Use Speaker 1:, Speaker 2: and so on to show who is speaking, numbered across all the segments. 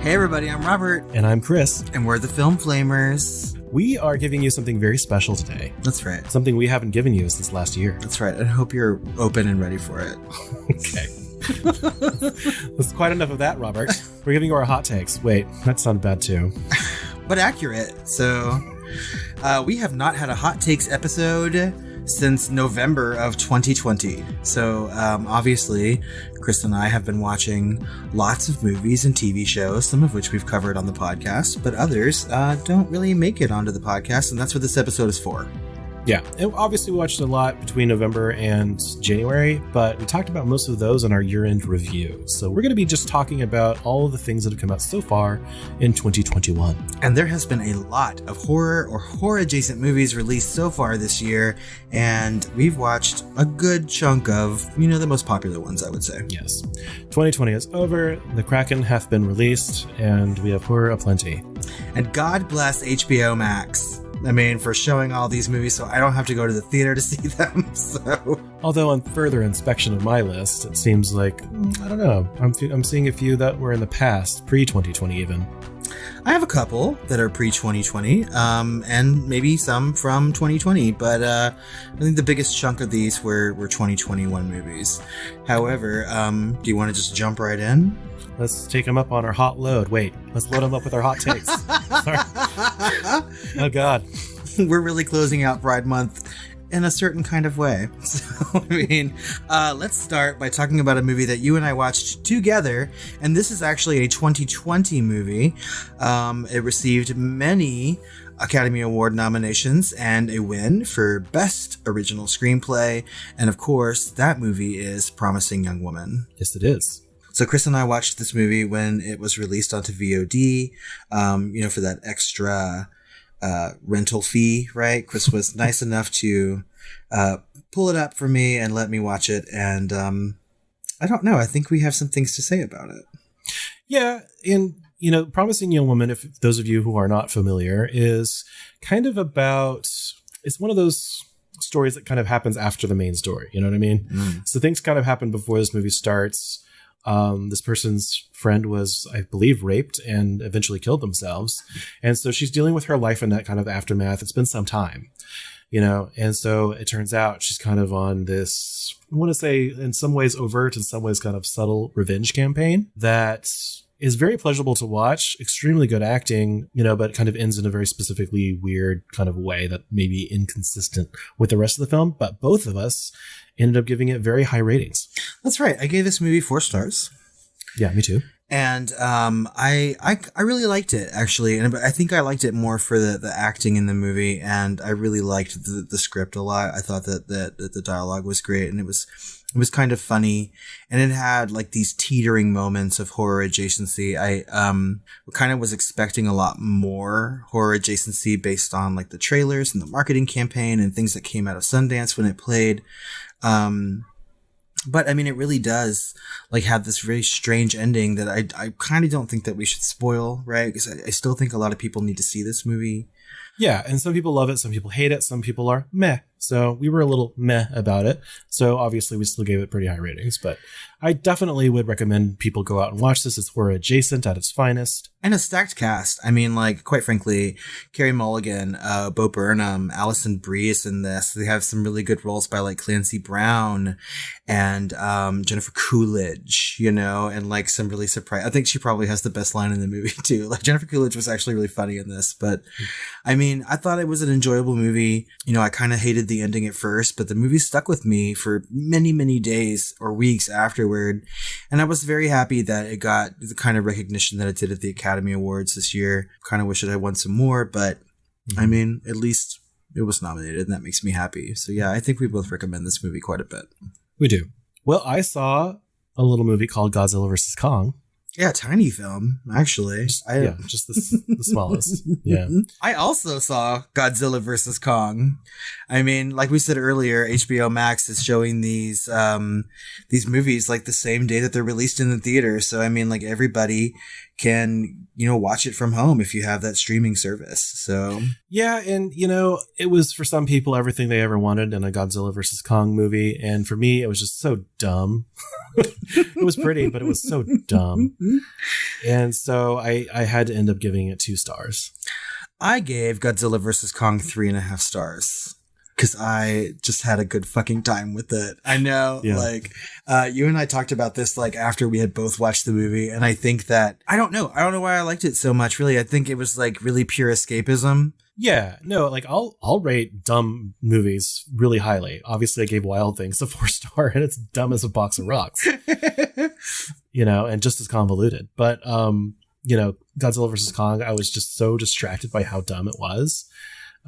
Speaker 1: Hey everybody, I'm Robert.
Speaker 2: And I'm Chris.
Speaker 1: And we're the Film Flamers.
Speaker 2: We are giving you something very special today.
Speaker 1: That's right.
Speaker 2: Something we haven't given you since last year.
Speaker 1: That's right. I hope you're open and ready for it.
Speaker 2: Okay. That's quite enough of that, Robert. We're giving you our hot takes. Wait, that sounded bad too.
Speaker 1: But accurate. So, we have not had a hot takes episode since November of 2020. So, obviously, Chris and I have been watching lots of movies and TV shows, some of which we've covered on the podcast, but others don't really make it onto the podcast, and that's what this episode is for.
Speaker 2: Yeah, and obviously we watched a lot between November and January, but we talked about most of those in our year-end review. So we're going to be just talking about all of the things that have come out so far in 2021.
Speaker 1: And there has been a lot of horror or horror-adjacent movies released so far this year, and we've watched a good chunk of, the most popular ones, I would say.
Speaker 2: Yes. 2020 is over, The Kraken hath been released, and we have horror aplenty.
Speaker 1: And God bless HBO Max. For showing all these movies so I don't have to go to the theater to see them. So,
Speaker 2: although on further inspection of my list, it seems like, I don't know, I'm seeing a few that were in the past, pre-2020 even.
Speaker 1: I have a couple that are pre-2020, and maybe some from 2020, but I think the biggest chunk of these were 2021 movies. However, do you want to just jump right in?
Speaker 2: Let's take them up on our hot load. Wait, let's load them up with our hot takes. Sorry. Oh, God.
Speaker 1: We're really closing out Pride Month in a certain kind of way. So, let's start by talking about a movie that you and I watched together. And this is actually a 2020 movie. It received many Academy Award nominations and a win for Best Original Screenplay. And of course, that movie is Promising Young Woman.
Speaker 2: Yes, it is.
Speaker 1: So Chris and I watched this movie when it was released onto VOD, for that extra rental fee, right? Chris was nice enough to pull it up for me and let me watch it. And I don't know. I think we have some things to say about it.
Speaker 2: Yeah. And, Promising Young Woman, if those of you who are not familiar, is kind of about, it's one of those stories that kind of happens after the main story. You know what I mean? Mm. So things kind of happen before this movie starts. This person's friend was, I believe, raped and eventually killed themselves. And so she's dealing with her life in that kind of aftermath. It's been some time, and so it turns out she's kind of on this, I want to say in some ways overt, in some ways kind of subtle revenge campaign that is very pleasurable to watch, extremely good acting, but kind of ends in a very specifically weird kind of way that may be inconsistent with the rest of the film. But both of us ended up giving it very high ratings.
Speaker 1: That's right. I gave this movie 4 stars.
Speaker 2: Yeah, me too.
Speaker 1: And I really liked it, actually. And I think I liked it more for the acting in the movie. And I really liked the script a lot. I thought that the dialogue was great. And it was kind of funny. And it had like these teetering moments of horror adjacency. I kind of was expecting a lot more horror adjacency based on like the trailers and the marketing campaign and things that came out of Sundance when it played. But it really does like have this very strange ending that I kind of don't think that we should spoil, right? Because I still think a lot of people need to see this movie.
Speaker 2: Yeah, and some people love it, some people hate it, some people are meh. So we were a little meh about it. So obviously we still gave it pretty high ratings, but I definitely would recommend people go out and watch this. It's horror adjacent at its finest.
Speaker 1: And a stacked cast. Quite frankly, Carey Mulligan, Bo Burnham, Alison Brie is in this. They have some really good roles by like Clancy Brown and Jennifer Coolidge, and like some really surprise. I think she probably has the best line in the movie too. Like Jennifer Coolidge was actually really funny in this, but I thought it was an enjoyable movie. I kind of hated the ending at first, but the movie stuck with me for many, many days or weeks afterward. And I was very happy that it got the kind of recognition that it did at the Academy Awards this year. Kind of wish it had won some more, but at least it was nominated, and that makes me happy. So yeah, I think we both recommend this movie quite a bit.
Speaker 2: We do. Well, I saw a little movie called Godzilla vs. Kong.
Speaker 1: Yeah, tiny film, actually.
Speaker 2: Just the smallest. Yeah.
Speaker 1: I also saw Godzilla vs. Kong. Like we said earlier, HBO Max is showing these movies like the same day that they're released in the theater. So, everybody can, watch it from home if you have that streaming service. So
Speaker 2: yeah. And, it was for some people everything they ever wanted in a Godzilla vs. Kong movie. And for me, it was just so dumb. It was pretty, but it was so dumb. And so I had to end up giving it 2 stars.
Speaker 1: I gave Godzilla vs. Kong 3.5 stars. Because I just had a good fucking time with it. I know, you and I talked about this, like, after we had both watched the movie. And I think that, I don't know why I liked it so much, really. I think it was, like, really pure escapism.
Speaker 2: Yeah, no, like, I'll rate dumb movies really highly. Obviously, I gave Wild Things a 4-star, and it's dumb as a box of rocks. And just as convoluted. But, Godzilla vs. Kong, I was just so distracted by how dumb it was.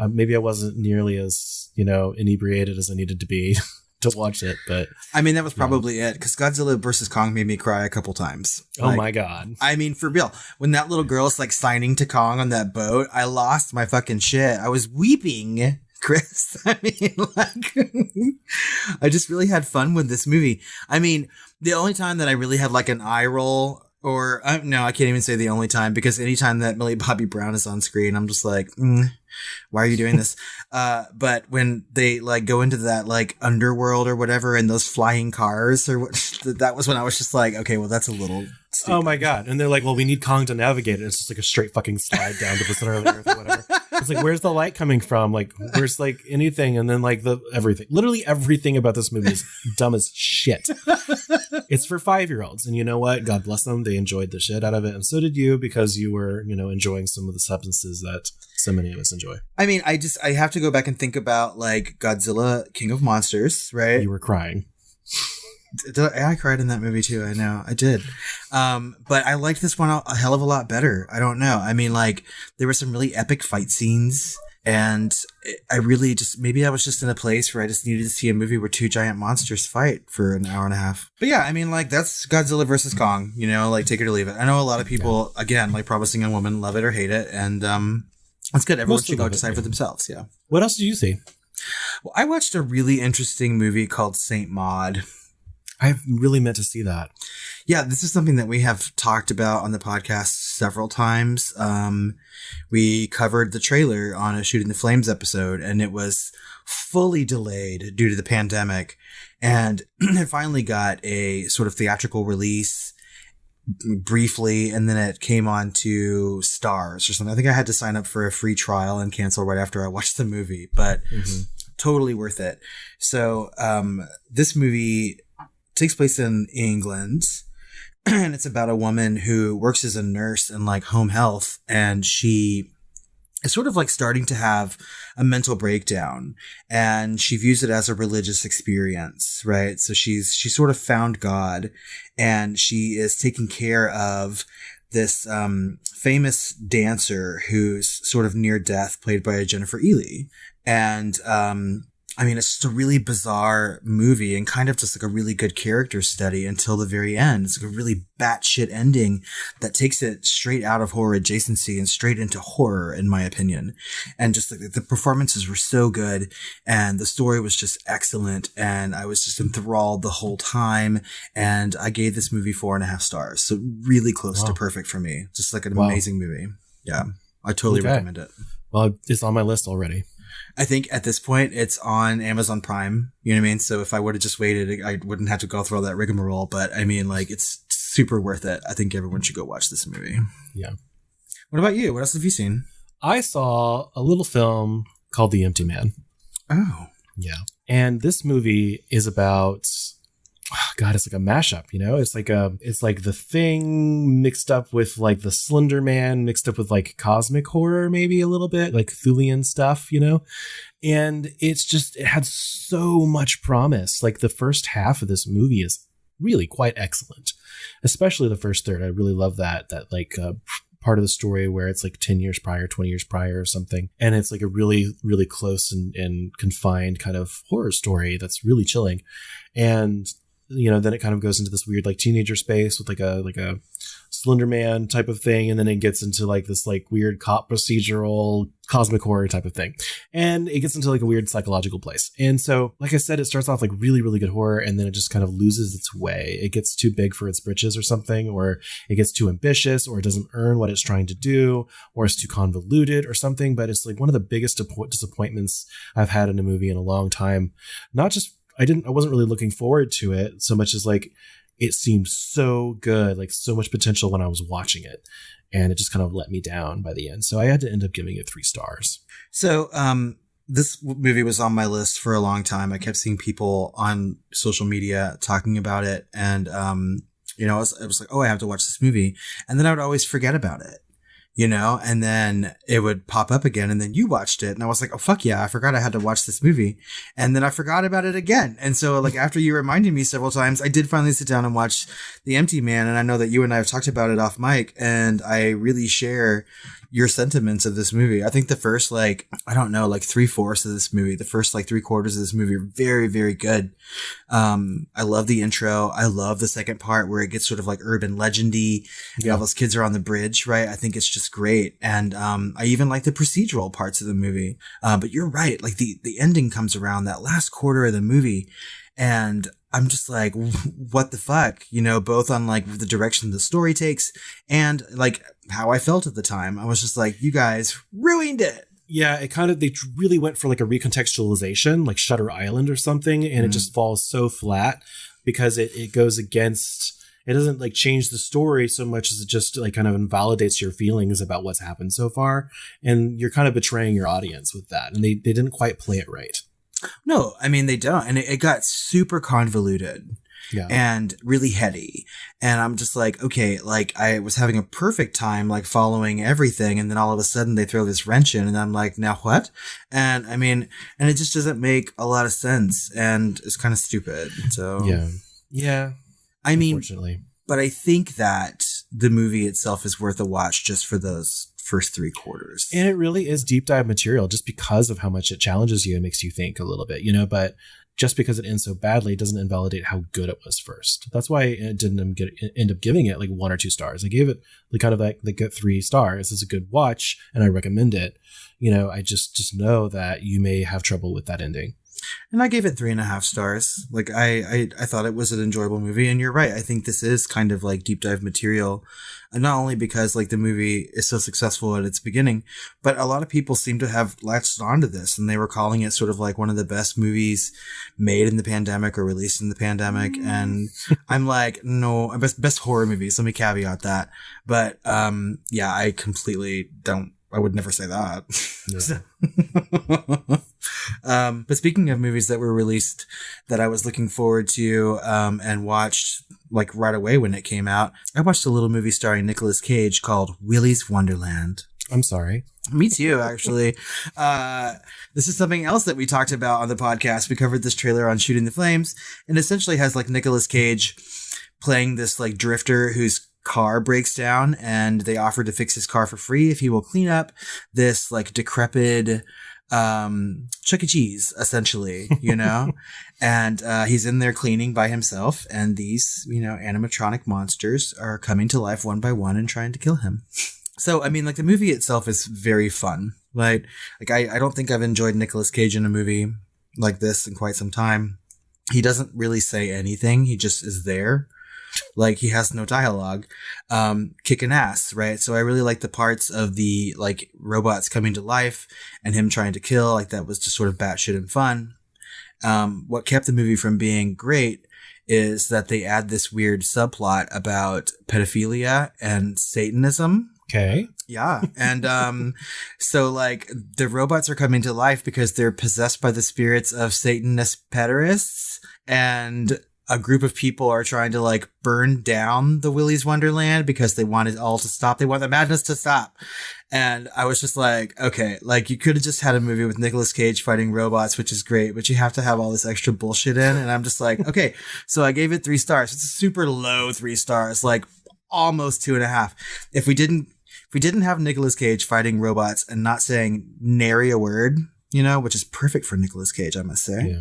Speaker 2: Maybe I wasn't nearly as, inebriated as I needed to be to watch it, but... I
Speaker 1: mean, that was probably it, because Godzilla vs. Kong made me cry a couple times.
Speaker 2: Oh my God.
Speaker 1: I mean, for real. When that little girl's, like, signing to Kong on that boat, I lost my fucking shit. I was weeping, Chris. I mean, like... I just really had fun with this movie. I mean, the only time that I really had, like, an eye roll... Or, no, I can't even say the only time, because anytime that Millie Bobby Brown is on screen, I'm just like, why are you doing this? But when they, like, go into that, like, underworld or whatever, and those flying cars, or what, that was when I was just like, okay, well, that's a little stupid.
Speaker 2: Oh my God. And they're like, well, we need Kong to navigate it. It's just like a straight fucking slide down to the center of the earth or whatever. It's like, where's the light coming from? Like, where's, like, anything? And then, like, everything. Literally everything about this movie is dumb as shit. It's for 5-year-olds. And you know what? God bless them. They enjoyed the shit out of it. And so did you, because you were, enjoying some of the substances that so many of us enjoy.
Speaker 1: I mean, I have to go back and think about, like, Godzilla, King of Monsters, right?
Speaker 2: You were crying.
Speaker 1: I cried in that movie too. I know I did. But I liked this one a hell of a lot better. I don't know. I mean, like, there were some really epic fight scenes, and I really maybe I was just in a place where I just needed to see a movie where 2 giant monsters fight for an hour and a half. But yeah, I mean, like, that's Godzilla versus Kong, like, take it or leave it. I know a lot of people, again, like Promising Young Woman, love it or hate it. And, that's good. Everyone should go decide for themselves. Yeah.
Speaker 2: What else did you see?
Speaker 1: Well, I watched a really interesting movie called Saint Maud.
Speaker 2: I've really meant to see that.
Speaker 1: Yeah, this is something that we have talked about on the podcast several times. We covered the trailer on a Shooting the Flames episode, and it was fully delayed due to the pandemic. And it finally got a sort of theatrical release briefly, and then it came on to Stars or something. I think I had to sign up for a free trial and cancel right after I watched the movie, but totally worth it. So this movie takes place in England, and it's about a woman who works as a nurse in, like, home health, and she is sort of, like, starting to have a mental breakdown, and she views it as a religious experience, right? So she's sort of found God, and she is taking care of this famous dancer who's sort of near death, played by Jennifer Ehle. And I mean, it's just a really bizarre movie and kind of just like a really good character study until the very end. It's like a really batshit ending that takes it straight out of horror adjacency and straight into horror, in my opinion. And just like the performances were so good, and the story was just excellent, and I was just enthralled the whole time. And I gave this movie 4.5 stars. So really close to perfect for me. Just like an amazing movie. Yeah. I totally recommend it.
Speaker 2: Well, it's on my list already.
Speaker 1: I think at this point it's on Amazon Prime. You know what I mean? So if I would have just waited, I wouldn't have to go through all that rigmarole. But I mean, like, it's super worth it. I think everyone should go watch this movie.
Speaker 2: Yeah.
Speaker 1: What about you? What else have you seen?
Speaker 2: I saw a little film called The Empty Man.
Speaker 1: Oh.
Speaker 2: Yeah. And this movie is about... God, it's like a mashup, you know? It's like The Thing mixed up with like the Slender Man, mixed up with like cosmic horror, maybe a little bit, like Cthulhian stuff, you know? And it had so much promise. Like the first half of this movie is really quite excellent, especially the first third. I really love that part of the story where it's like 10 years prior, 20 years prior or something. And it's like a really, really close and confined kind of horror story that's really chilling. And you know, then it kind of goes into this weird like teenager space with like a Slender Man type of thing, and then it gets into like this like weird cop procedural cosmic horror type of thing, and it gets into like a weird psychological place. And so, like I said, it starts off like really, really good horror, and then it just kind of loses its way. It gets too big for its britches or something, or it gets too ambitious, or it doesn't earn what it's trying to do, or it's too convoluted or something. But it's like one of the biggest disappointments I've had in a movie in a long time. Not just I wasn't really looking forward to it so much as like it seemed so good, like so much potential when I was watching it. And it just kind of let me down by the end. So I had to end up giving it 3 stars.
Speaker 1: So, this movie was on my list for a long time. I kept seeing people on social media talking about it. And, you know, I was like, oh, I have to watch this movie. And then I would always forget about it, you know, and then it would pop up again. And then you watched it. And I was like, oh, fuck yeah, I forgot I had to watch this movie. And then I forgot about it again. And so, like, after you reminded me several times, I did finally sit down and watch The Empty Man. And I know that you and I have talked about it off mic. And I really share your sentiments of this movie. I think the first, like, I don't know, like 3/4 of this movie, the first like 3/4 of this movie are very, very good. I love the intro. I love the second part where it gets sort of like urban legendy. Yeah. All those kids are on the bridge, right? I think it's just great. And, I even like the procedural parts of the movie. But you're right. Like the ending comes around that last quarter of the movie. And I'm just like, what the fuck? You know, both on like the direction the story takes and like how I felt at the time. I was just like, you guys ruined it.
Speaker 2: Yeah, they really went for like a recontextualization, like Shutter Island or something. And it just falls so flat because it goes against, it doesn't like change the story so much as it just like kind of invalidates your feelings about what's happened so far. And you're kind of betraying your audience with that. And they didn't quite play it right.
Speaker 1: No, I mean, they don't. And it got super convoluted and really heady. And I'm just like, okay, like I was having a perfect time, like following everything. And then all of a sudden they throw this wrench in and I'm like, now what? And I mean, and it just doesn't make a lot of sense. And it's kind of stupid. So
Speaker 2: yeah.
Speaker 1: I mean,
Speaker 2: unfortunately.
Speaker 1: But I think that the movie itself is worth a watch just for those first 3/4.
Speaker 2: And it really is deep dive material just because of how much it challenges you and makes you think a little bit, you know, but just because it ends so badly, it doesn't invalidate how good it was first. That's why it didn't end up giving it like 1 or 2 stars. I gave it like kind of like the good 3 stars. It's a good watch and I recommend it. You know, I just know that you may have trouble with that ending.
Speaker 1: And I gave it 3.5 stars. Like I thought it was an enjoyable movie. And you're right. I think this is kind of like deep dive material. And not only because like the movie is so successful at its beginning, but a lot of people seem to have latched onto this and they were calling it sort of like one of the best movies made in the pandemic or released in the pandemic. And I'm like, no, best horror movies. Let me caveat that. But, yeah, I completely I would never say that. Yeah. But speaking of movies that were released that I was looking forward to and watched like right away when it came out, I watched a little movie starring Nicolas Cage called Willy's Wonderland.
Speaker 2: I'm sorry.
Speaker 1: Me too, actually. This is something else that we talked about on the podcast. We covered this trailer on Shooting the Flames and essentially has like Nicolas Cage playing this like drifter who's car breaks down and they offer to fix his car for free if he will clean up this like decrepit Chuck E. Cheese, essentially, you know. And he's in there cleaning by himself and these, you know, animatronic monsters are coming to life one by one and trying to kill him. So I mean, like the movie itself is very fun. Like I don't think I've enjoyed Nicolas Cage in a movie like this in quite some time. He doesn't really say anything, he just is there. Like he has no dialogue, kicking ass, right? So I really like the parts of the like robots coming to life and him trying to kill. Like that was just sort of batshit and fun. What kept the movie from being great is that they add this weird subplot about pedophilia and Satanism.
Speaker 2: Okay.
Speaker 1: Yeah. And so like the robots are coming to life because they're possessed by the spirits of Satanist pederasts, and a group of people are trying to like burn down the Willy's Wonderland because they want it all to stop. They want the madness to stop. And I was just like, okay, like you could have just had a movie with Nicolas Cage fighting robots, which is great, but you have to have all this extra bullshit in. And I'm just like, okay, so I gave it 3 stars. It's a super low 3 stars, like almost 2.5. If we didn't have Nicolas Cage fighting robots and not saying nary a word, you know, which is perfect for Nicolas Cage, I must say. Yeah.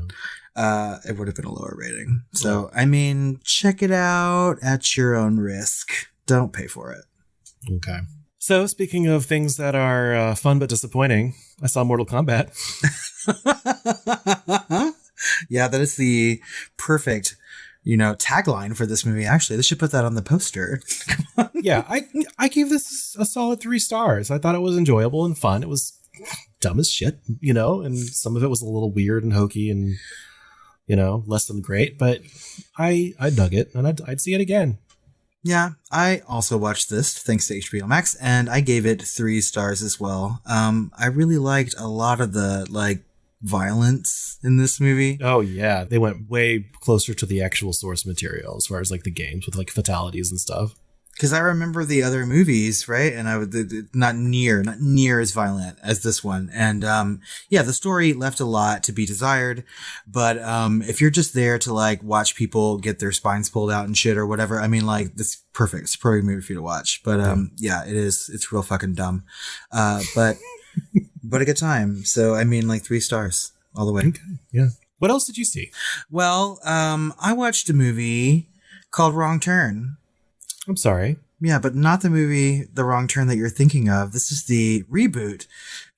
Speaker 1: It would have been a lower rating. So, I mean, check it out at your own risk. Don't pay for it.
Speaker 2: Okay. So, speaking of things that are fun but disappointing, I saw Mortal Kombat.
Speaker 1: Yeah, that is the perfect, you know, tagline for this movie. Actually, they should put that on the poster.
Speaker 2: Yeah, I gave this a solid 3 stars. I thought it was enjoyable and fun. It was dumb as shit, you know, and some of it was a little weird and hokey and less than great, but I dug it and I'd see it again.
Speaker 1: Yeah, I also watched this thanks to HBO Max, and I gave it 3 stars as well. I really liked a lot of the violence in this movie.
Speaker 2: Oh yeah, they went way closer to the actual source material as far as the games with fatalities and stuff.
Speaker 1: Because I remember the other movies, right? And I would not near as violent as this one. And the story left a lot to be desired. But if you're just there to watch people get their spines pulled out and shit or whatever, I mean, this perfect. It's a perfect movie for you to watch. But it is. It's real fucking dumb. But a good time. So I mean, 3 stars all the way.
Speaker 2: Okay. Yeah. What else did you see?
Speaker 1: Well, I watched a movie called Wrong Turn.
Speaker 2: I'm sorry.
Speaker 1: Yeah, but not the movie The Wrong Turn that you're thinking of. This is the reboot.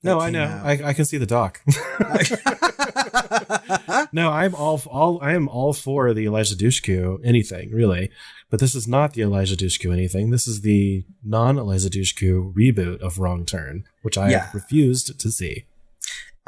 Speaker 2: No, I know. I can see the doc. No, I am all for the Elijah Dushku anything, really. But this is not the Elijah Dushku anything. This is the non-Elijah Dushku reboot of Wrong Turn, which I refused to see.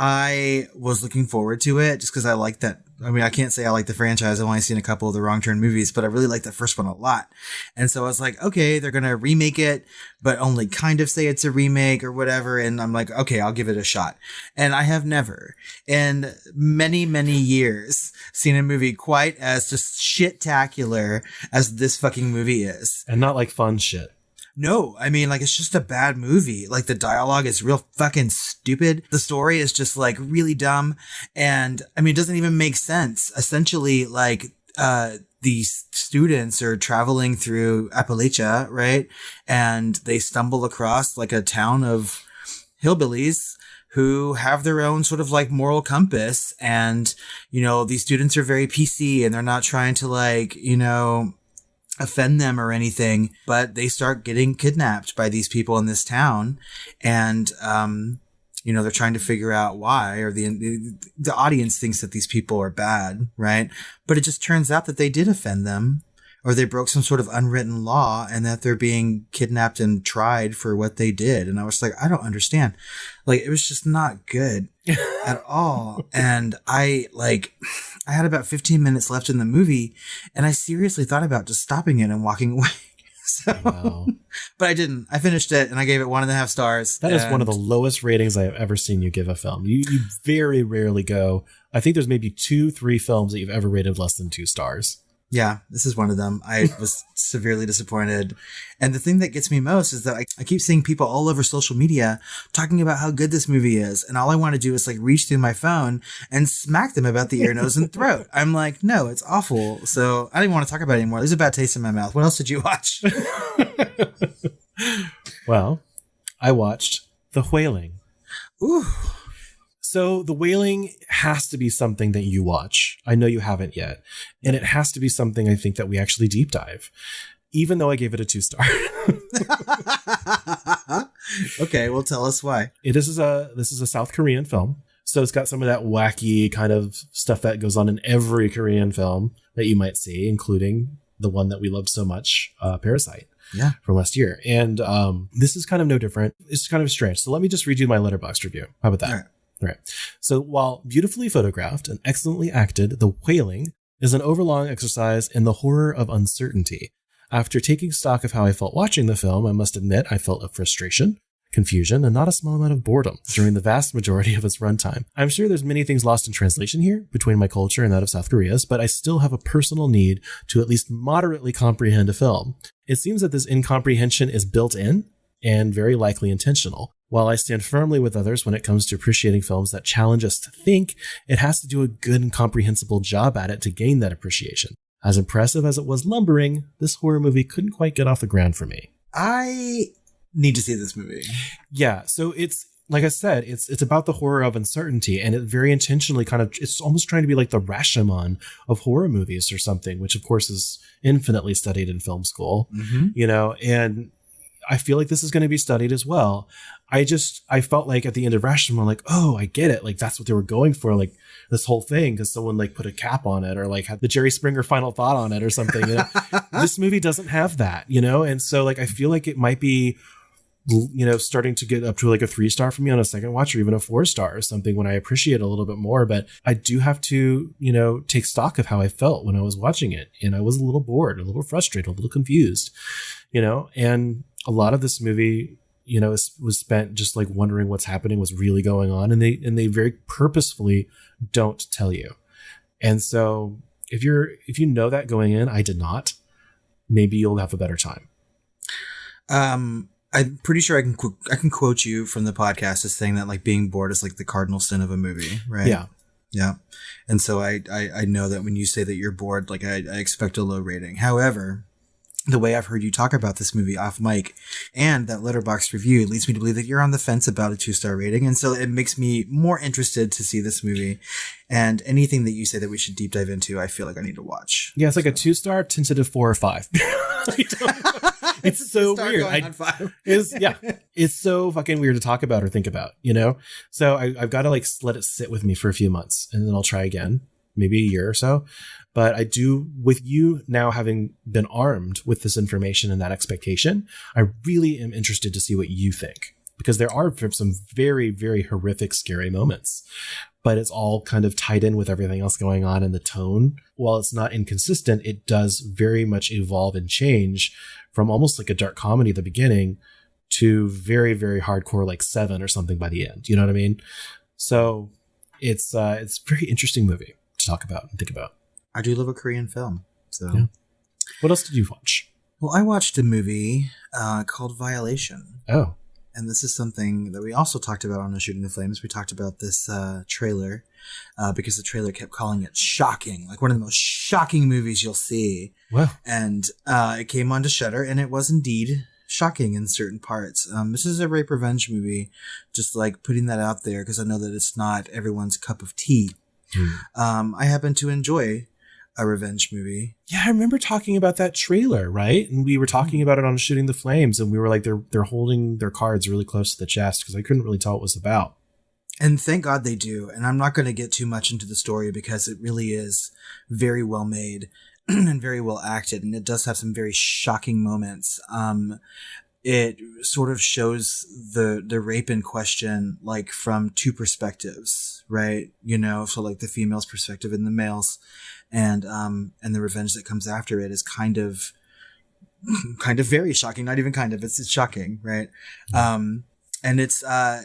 Speaker 1: I was looking forward to it just because I like that. I mean, I can't say I like the franchise. I've only seen a couple of the Wrong Turn movies, but I really like the first one a lot. And so I was like, okay, they're going to remake it, but only kind of say it's a remake or whatever. And I'm like, okay, I'll give it a shot. And I have never in many, many years seen a movie quite as just shit-tacular as this fucking movie is.
Speaker 2: And not fun shit.
Speaker 1: No, I mean, it's just a bad movie. The dialogue is real fucking stupid. The story is just really dumb. And I mean, it doesn't even make sense. Essentially, these students are traveling through Appalachia, right? And they stumble across a town of hillbillies who have their own sort of moral compass. And, these students are very PC and they're not trying to offend them or anything, but they start getting kidnapped by these people in this town. And, they're trying to figure out why, or the audience thinks that these people are bad, right? But it just turns out that they did offend them, or they broke some sort of unwritten law, and that they're being kidnapped and tried for what they did. And I was like, I don't understand. It was just not good at all. And I had about 15 minutes left in the movie, and I seriously thought about just stopping it and walking away.
Speaker 2: Wow.
Speaker 1: But I didn't. I finished it and I gave it 1.5 stars.
Speaker 2: That is one of the lowest ratings I have ever seen you give a film. You very rarely go. I think there's maybe 2-3 films that you've ever rated less than 2 stars.
Speaker 1: Yeah, this is one of them. I was severely disappointed. And the thing that gets me most is that I keep seeing people all over social media talking about how good this movie is. And all I want to do is reach through my phone and smack them about the ear, nose, and throat. I'm like, no, it's awful. So I didn't want to talk about it anymore. There's a bad taste in my mouth. What else did you watch?
Speaker 2: Well, I watched The Wailing.
Speaker 1: Ooh.
Speaker 2: So The Wailing has to be something that you watch. I know you haven't yet. And it has to be something I think that we actually deep dive, even though I gave it a 2-star.
Speaker 1: Okay, well, tell us why.
Speaker 2: This is a South Korean film. So it's got some of that wacky kind of stuff that goes on in every Korean film that you might see, including the one that we loved so much, Parasite.
Speaker 1: Yeah.
Speaker 2: From last year. And this is kind of no different. It's kind of strange. So let me just read you my Letterboxd review. How about that? All right. So while beautifully photographed and excellently acted, The Wailing is an overlong exercise in the horror of uncertainty. After taking stock of how I felt watching the film, I must admit I felt a frustration, confusion, and not a small amount of boredom during the vast majority of its runtime. I'm sure there's many things lost in translation here between my culture and that of South Korea's, but I still have a personal need to at least moderately comprehend a film. It seems that this incomprehension is built in and very likely intentional. While I stand firmly with others when it comes to appreciating films that challenge us to think, it has to do a good and comprehensible job at it to gain that appreciation. As impressive as it was lumbering, this horror movie couldn't quite get off the ground for me.
Speaker 1: I need to see this movie.
Speaker 2: Yeah, so it's, like I said, it's about the horror of uncertainty, and it very intentionally it's almost trying to be like the Rashomon of horror movies or something, which of course is infinitely studied in film school, and I feel like this is going to be studied as well. I felt like at the end of Rashomon, like, oh, I get it. Like, that's what they were going for. Like this whole thing, because someone put a cap on it, or had the Jerry Springer final thought on it or something. This movie doesn't have that, and so I feel like it might be starting to get up to like a 3-star for me on a second watch, or even a 4-star or something when I appreciate it a little bit more. But I do have to, take stock of how I felt when I was watching it. And I was a little bored, a little frustrated, a little confused, and a lot of this movie, was spent just like wondering what's happening, what's really going on. And they very purposefully don't tell you. And so if you know that going in, I did not, maybe you'll have a better time.
Speaker 1: I'm pretty sure I can quote you from the podcast as saying that like being bored is like the cardinal sin of a movie, right?
Speaker 2: Yeah.
Speaker 1: Yeah. And so I know that when you say that you're bored, like I expect a low rating. However, the way I've heard you talk about this movie off mic and that Letterboxd review leads me to believe that you're on the fence about a 2-star rating. And so it makes me more interested to see this movie, and anything that you say that we should deep dive into, I feel like I need to watch.
Speaker 2: Yeah. It's like a 2-star, tentative 4 or 5. It's so weird. It's so fucking weird to talk about or think about, So I've got to like let it sit with me for a few months, and then I'll try again, maybe a year or so. But I do, with you now having been armed with this information and that expectation, I really am interested to see what you think, because there are some very, very horrific, scary moments, but it's all kind of tied in with everything else going on, and the tone, while it's not inconsistent, it does very much evolve and change from almost like a dark comedy at the beginning to very, very hardcore, like Seven or something by the end. You know what I mean? So it's a very interesting movie to talk about and think about.
Speaker 1: I do love a Korean film. So
Speaker 2: yeah. What else did you watch?
Speaker 1: Well, I watched a movie called Violation.
Speaker 2: Oh.
Speaker 1: And this is something that we also talked about on the Shooting the Flames. We talked about this trailer because the trailer kept calling it shocking, like one of the most shocking movies you'll see.
Speaker 2: Wow.
Speaker 1: And it came onto Shudder, and it was indeed shocking in certain parts. This is a rape revenge movie, just like putting that out there because I know that it's not everyone's cup of tea. I happen to enjoy a revenge movie.
Speaker 2: Yeah, I remember talking about that trailer, right? And we were talking about it on Shooting the Flames, and we were like, they're holding their cards really close to the chest because I couldn't really tell what it was about.
Speaker 1: And thank God they do. And I'm not going to get too much into the story because it really is very well made and very well acted, and it does have some very shocking moments. It sort of shows the rape in question like from two perspectives, right? So like the female's perspective and the male's. And the revenge that comes after it is kind of very shocking. Not even kind of, it's shocking. Right. And it's, I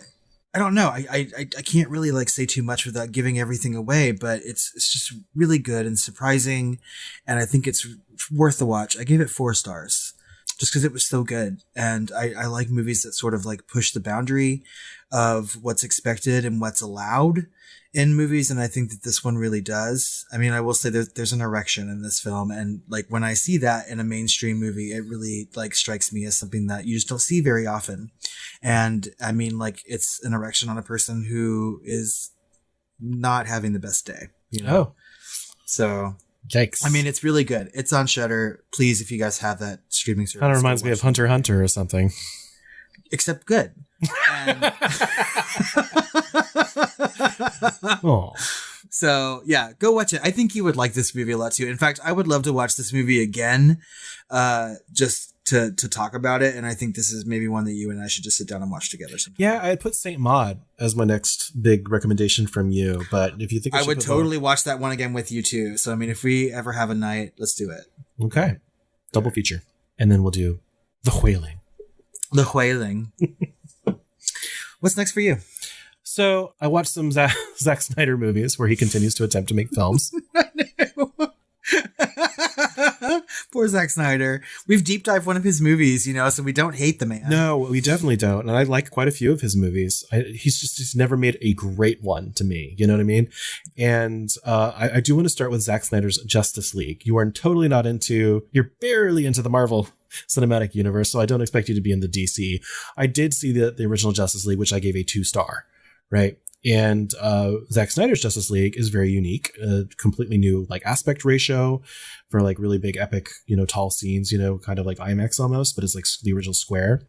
Speaker 1: don't know. I can't really like say too much without giving everything away, but it's just really good and surprising. And I think it's worth the watch. I gave it 4 stars just because it was so good. And I like movies that sort of like push the boundary of what's expected and what's allowed in movies, and I think that this one really does. I mean, I will say there's an erection in this film, and like when I see that in a mainstream movie, it really like strikes me as something that you just don't see very often. And I mean, like it's an erection on a person who is not having the best day,
Speaker 2: Oh,
Speaker 1: so
Speaker 2: yikes!
Speaker 1: I mean, it's really good. It's on Shudder. Please, if you guys have that streaming service,
Speaker 2: kind of reminds me of Hunter x Hunter or something,
Speaker 1: except good. And
Speaker 2: oh.
Speaker 1: So yeah, go watch it. I think you would like this movie a lot too. In fact, I would love to watch this movie again, just to talk about it. And I think this is maybe one that you and I should just sit down and watch together sometime.
Speaker 2: Yeah, I'd put Saint Maud as my next big recommendation from you. But if you think
Speaker 1: I would totally watch that one again with you too. So I mean, if we ever have a night, let's do it.
Speaker 2: Okay, double feature, and then we'll do The Wailing.
Speaker 1: The Wailing. What's next for you?
Speaker 2: So I watched some Zack Snyder movies where he continues to attempt to make films.
Speaker 1: Poor Zack Snyder. We've deep dived one of his movies, so we don't hate the man.
Speaker 2: No, we definitely don't. And I like quite a few of his movies. He's never made a great one to me. You know what I mean? And I do want to start with Zack Snyder's Justice League. You're barely into the Marvel Cinematic Universe, so I don't expect you to be in the DC. I did see the original Justice League, which I gave a 2-star. Right. And Zack Snyder's Justice League is very unique, a completely new like aspect ratio for like really big, epic, tall scenes, kind of like IMAX almost, but it's like the original square,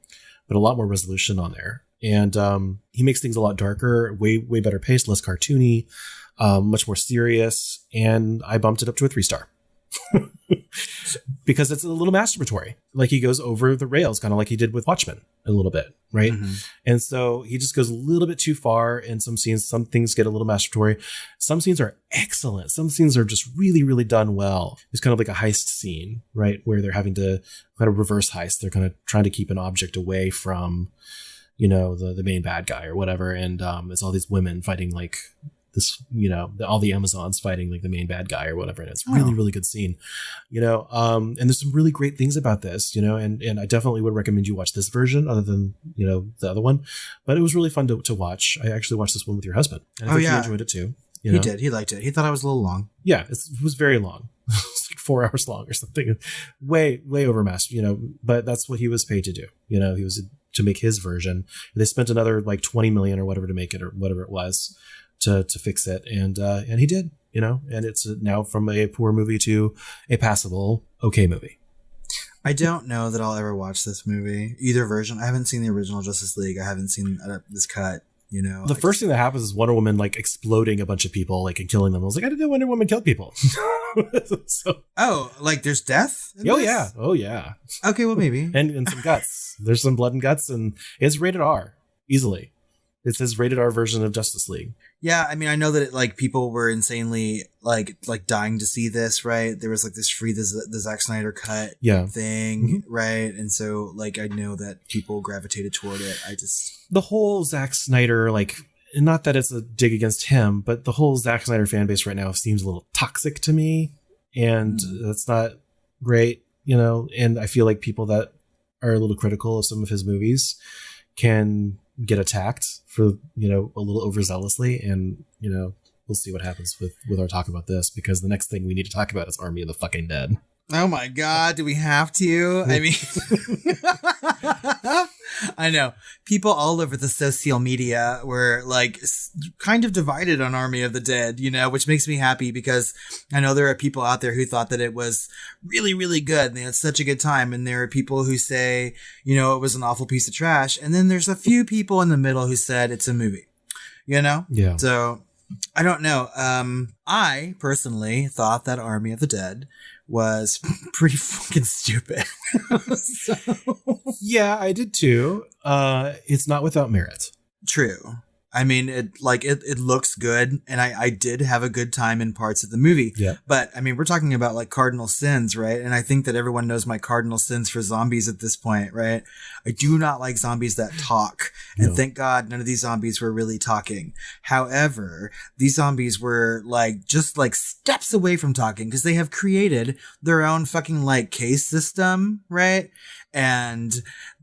Speaker 2: but a lot more resolution on there. And he makes things a lot darker, way better paced, less cartoony, much more serious. And I bumped it up to a 3-star. because it's a little masturbatory. Like he goes over the rails, kind of like he did with Watchmen a little bit, right? And so he just goes a little bit too far in some scenes. Some things get a little masturbatory. Some scenes are excellent. Some scenes are just really, really done well. It's kind of like a heist scene, right? Where they're having to kind of reverse heist. They're kind of trying to keep an object away from, you know, the main bad guy or whatever. And it's all these women fighting like this, you know, all the Amazons fighting like the main bad guy or whatever. And it's really, really good scene, you know, and there's some really great things about this, you know, and I definitely would recommend you watch this version other than, you know, the other one, but it was really fun to watch. I actually watched this one with your husband and I think he enjoyed it too. You know?
Speaker 1: He did. He liked it. He thought I was a little long.
Speaker 2: Yeah. It was very long. It's like 4 hours long or something. Way overmastered, you know, but that's what he was paid to do. You know, he was to make his version. They spent another like 20 million or whatever to make it or whatever it was to fix it. And he did, you know, and it's now from a poor movie to a passable, okay movie.
Speaker 1: I don't know that I'll ever watch this movie, either version. I haven't seen the original Justice League. I haven't seen this cut, you know.
Speaker 2: The first thing that happens is Wonder Woman like exploding a bunch of people, like, and killing them. I was like, I didn't know Wonder Woman killed people.
Speaker 1: Like there's death?
Speaker 2: Oh yeah.
Speaker 1: Okay, well maybe.
Speaker 2: and some guts. There's some blood and guts, and it's rated R easily. It says rated R version of Justice League.
Speaker 1: Yeah, I mean, I know that like people were insanely like dying to see this, right? There was like this free the Zack Snyder cut thing, right? And so like I know that people gravitated toward it. The
Speaker 2: whole Zack Snyder, like, not that it's a dig against him, but the whole Zack Snyder fan base right now seems a little toxic to me, and that's not great, you know. And I feel like people that are a little critical of some of his movies can get attacked for, you know, a little overzealously, and, you know, we'll see what happens with our talk about this, because the next thing we need to talk about is Army of the fucking Dead.
Speaker 1: Oh my God, do we have to? I mean, I know people all over the social media were like kind of divided on Army of the Dead, you know, which makes me happy because I know there are people out there who thought that it was really, really good and they had such a good time. And there are people who say, you know, it was an awful piece of trash. And then there's a few people in the middle who said it's a movie, you know?
Speaker 2: Yeah.
Speaker 1: So I don't know. I personally thought that Army of the Dead was pretty fucking stupid.
Speaker 2: Yeah, I did too. It's not without merit.
Speaker 1: True. I mean, it looks good, and I did have a good time in parts of the movie.
Speaker 2: Yeah.
Speaker 1: But I mean, we're talking about like cardinal sins, right? And I think that everyone knows my cardinal sins for zombies at this point, right? I do not like zombies that talk, and thank God none of these zombies were really talking. However, these zombies were like just like steps away from talking because they have created their own fucking like case system, right? And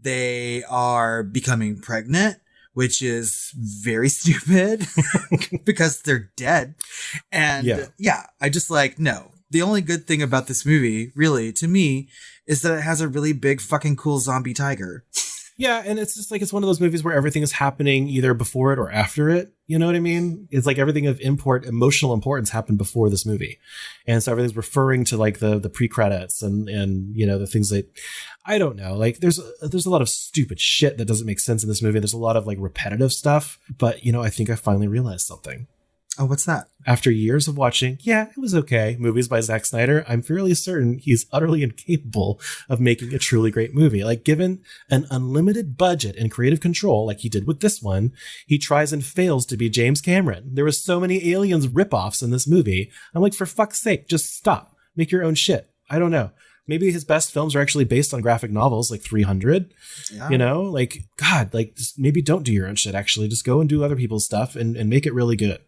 Speaker 1: they are becoming pregnant, which is very stupid because they're dead. And yeah, I just like, no. The only good thing about this movie, really, to me, is that it has a really big fucking cool zombie tiger.
Speaker 2: Yeah, and it's just like, it's one of those movies where everything is happening either before it or after it. You know what I mean? It's like everything of emotional importance happened before this movie. And so everything's referring to like the pre-credits and, you know, the things that, I don't know, like there's a lot of stupid shit that doesn't make sense in this movie. There's a lot of like repetitive stuff, but, you know, I think I finally realized something.
Speaker 1: Oh, what's that?
Speaker 2: After years of watching, it was okay, movies by Zack Snyder, I'm fairly certain he's utterly incapable of making a truly great movie. Like, given an unlimited budget and creative control, like he did with this one, he tries and fails to be James Cameron. There were so many Aliens ripoffs in this movie. I'm like, for fuck's sake, just stop. Make your own shit. I don't know. Maybe his best films are actually based on graphic novels, like 300, you know, like, God, like, just maybe don't do your own shit, actually. Just go and do other people's stuff and make it really good.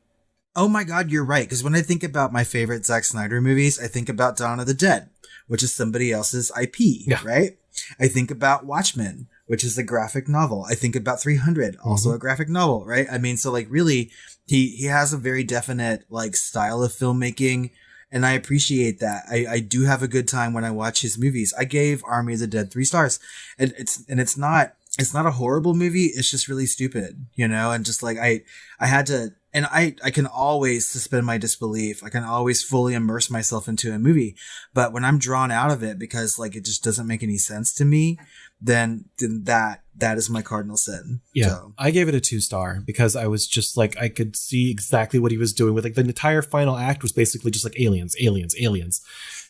Speaker 1: Oh my God, you're right. Because when I think about my favorite Zack Snyder movies, I think about Dawn of the Dead, which is somebody else's IP, right? I think about Watchmen, which is a graphic novel. I think about 300, also a graphic novel, right? I mean, so like really, he has a very definite like style of filmmaking, and I appreciate that. I do have a good time when I watch his movies. I gave Army of the Dead 3 stars, and it's not a horrible movie. It's just really stupid, you know? And just like, I had to and I can always suspend my disbelief. I can always fully immerse myself into a movie. But when I'm drawn out of it because like it just doesn't make any sense to me, then that is my cardinal sin.
Speaker 2: Yeah.
Speaker 1: So.
Speaker 2: I gave it a 2-star because I was just like, I could see exactly what he was doing with like the entire final act was basically just like aliens,